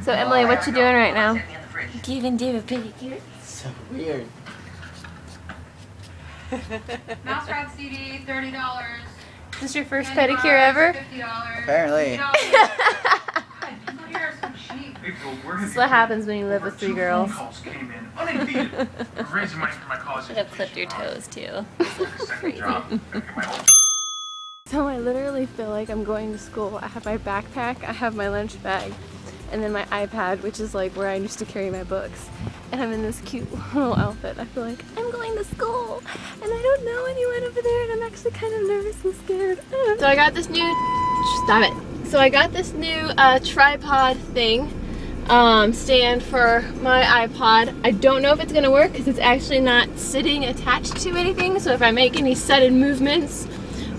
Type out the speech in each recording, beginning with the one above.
So Emily, what you doing right now? Giving Dave a pedicure. So weird. Mouse rod CD, $30. Is this your first pedicure ever? $50. Apparently. This is what happens when you live with 3 girls. Should have clipped your toes too. Crazy. So I literally feel like I'm going to school. I have my backpack, I have my lunch bag, and then my iPad, which is like where I used to carry my books. And I'm in this cute little outfit. I feel like I'm going to school and I don't know anyone over there and I'm actually kind of nervous and scared. So I got this new, stop it. So I got this new tripod thing, stand for my iPod. I don't know if it's gonna work because it's actually not sitting attached to anything. So if I make any sudden movements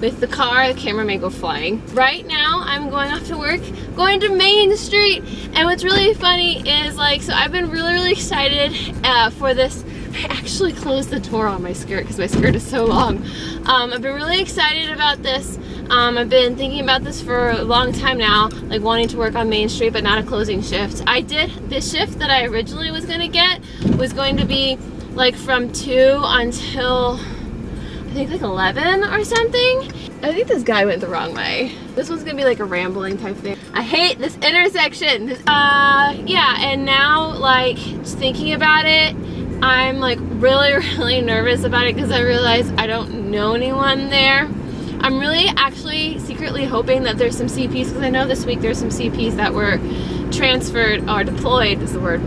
with the car, the camera may go flying. Right now, I'm going off to work, going to Main Street, and what's really funny is like, so I've been really excited for this. I actually closed the door on my skirt because my skirt is so long. I've been really excited about this. I've been thinking about this for a long time now, like wanting to work on Main Street, but not a closing shift. This shift that I originally was gonna get was going to be like from 2 until I think like 11 or something. I think this guy went the wrong way. This one's gonna be like a rambling type thing. I hate this intersection. Yeah, and now like just thinking about it, I'm like really nervous about it because I realize I don't know anyone there. I'm really actually secretly hoping that there's some CPs because I know this week there's some CPs that were transferred or deployed is the word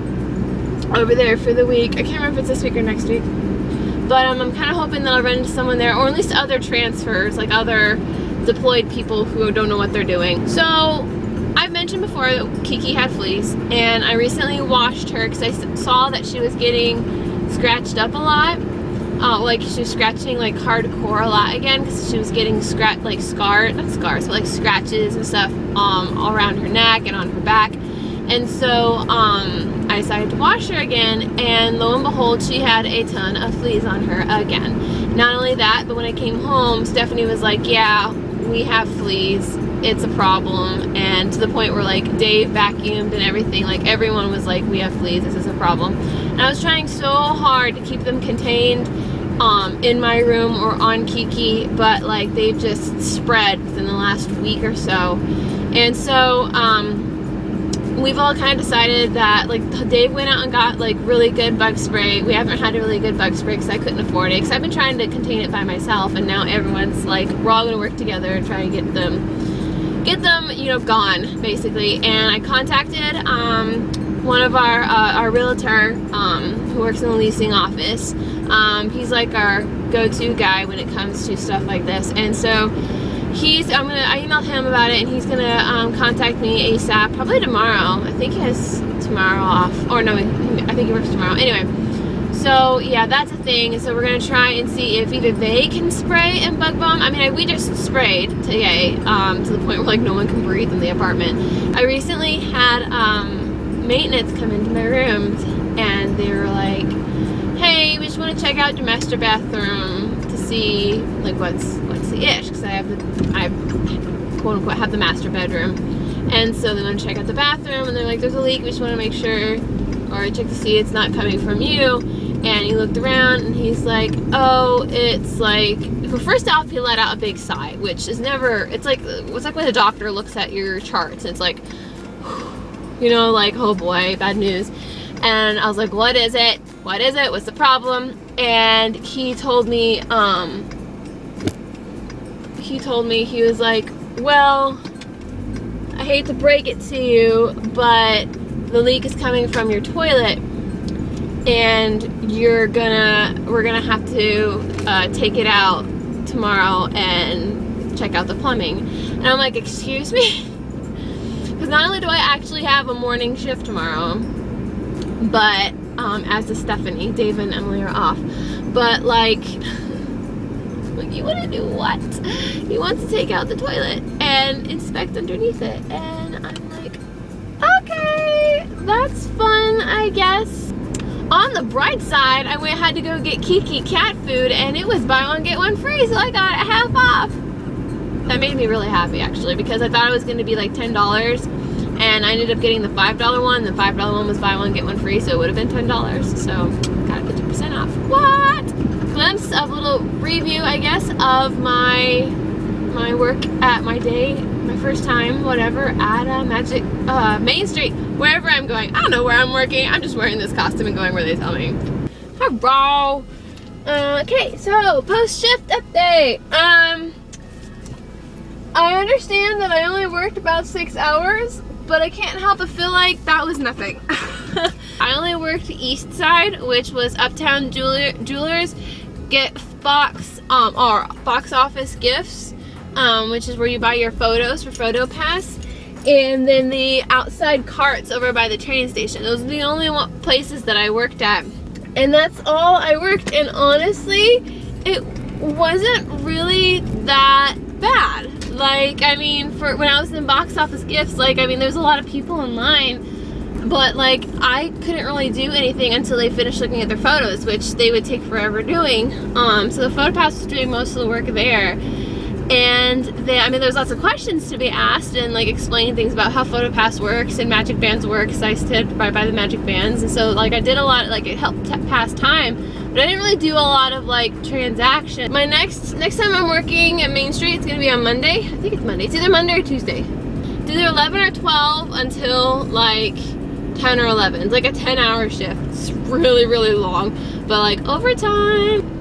over there for the week. I can't remember if it's this week or next week. But I'm kind of hoping that I'll run into someone there, or at least other transfers, like other deployed people who don't know what they're doing. So I've mentioned before that Kiki had fleas, and I recently washed her because I saw that she was getting scratched up a lot. Like she was scratching like hardcore a lot again because she was getting like scratches and stuff all around her neck and on her back. And so I decided to wash her again, and lo and behold, she had a ton of fleas on her again. Not only that, but when I came home, Stephanie was like, yeah, we have fleas, it's a problem, and to the point where like Dave vacuumed and everything, like everyone was like, we have fleas, this is a problem. And I was trying so hard to keep them contained in my room or on Kiki, but like they've just spread within the last week or so. And so we've all kind of decided that like Dave went out and got like really good bug spray. We haven't had a really good bug spray because I couldn't afford it because I've been trying to contain it by myself, and now everyone's like, we're all gonna work together and try and get them you know, gone basically. And I contacted one of our realtor who works in the leasing office. He's like our go-to guy when it comes to stuff like this, and so I emailed him about it, and he's gonna contact me ASAP, probably tomorrow. I think he has tomorrow off, or no, I think he works tomorrow. Anyway, so yeah, that's a thing. And so we're gonna try and see if either they can spray and bug bomb. I mean, we just sprayed today to the point where like no one can breathe in the apartment. I recently had maintenance come into my room, and they were like, hey, we just want to check out your master bathroom to see like what's the ish, because I quote unquote have the master bedroom. And so they want to check out the bathroom, and they're like, there's a leak, we just want to make sure, or check to see it's not coming from you. And he looked around and he's like, oh, it's like, well, first off he let out a big sigh, which is never, it's like when a doctor looks at your charts and it's like, you know, like, oh boy, bad news. And I was like, what is it? What's the problem? And he told me, he was like, well, I hate to break it to you, but the leak is coming from your toilet, and we're gonna have to take it out tomorrow and check out the plumbing. And I'm like, excuse me? Because not only do I actually have a morning shift tomorrow, but as does Stephanie, Dave and Emily are off, but like you want to do what? He wants to take out the toilet and inspect underneath it, and I'm like, okay, that's fun, I guess. On the bright side, I had to go get Kiki cat food, and it was buy one get one free, so I got it half off. That made me really happy actually, because I thought it was going to be like $10, and I ended up getting the $5 one. The $5 one was buy one get one free, so it would have been $10. So got 50% off. What? Glimpse of a little review, I guess, of my work at my day, my first time, whatever, at Magic Main Street, wherever I'm going. I don't know where I'm working. I'm just wearing this costume and going where they tell me. Hurrah! Okay, so post-shift update. I understand that I only worked about 6 hours, but I can't help but feel like that was nothing. I only worked East Side, which was Uptown Jewelers, get box office gifts, which is where you buy your photos for PhotoPass, and then the outside carts over by the train station. Those are the only places that I worked at, and that's all I worked. And honestly, it wasn't really that bad. Like, I mean, for when I was in box office gifts, like, I mean, there's a lot of people in line, but like, I couldn't really do anything until they finished looking at their photos, which they would take forever doing. So the PhotoPass was doing most of the work there. And I mean, there's lots of questions to be asked and like explaining things about how PhotoPass works and Magic Bands work, because I stood right by the Magic Bands, and so like I did a lot, like it helped pass time, but I didn't really do a lot of like transaction. My next time I'm working at Main Street, it's gonna be on Monday. I think it's Monday. It's either Monday or Tuesday. It's either 11 or 12 until like 10 or 11. It's like a 10-hour shift. It's really, really long, but like overtime,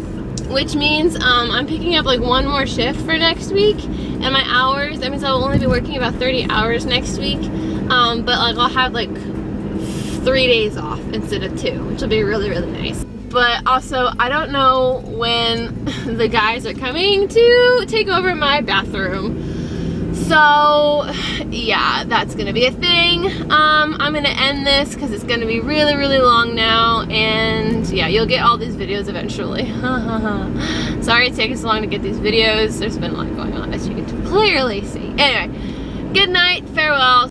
which means I'm picking up like one more shift for next week, and my hours, that means I'll only be working about 30 hours next week, but like I'll have like 3 days off instead of 2, which will be really, really nice. But also, I don't know when the guys are coming to take over my bathroom. So yeah, that's gonna be a thing. I'm gonna end this because it's gonna be really, really long now, and yeah, you'll get all these videos eventually. Sorry it's taking so long to get these videos. There's been a lot going on, as you can clearly see. Anyway, good night, farewell.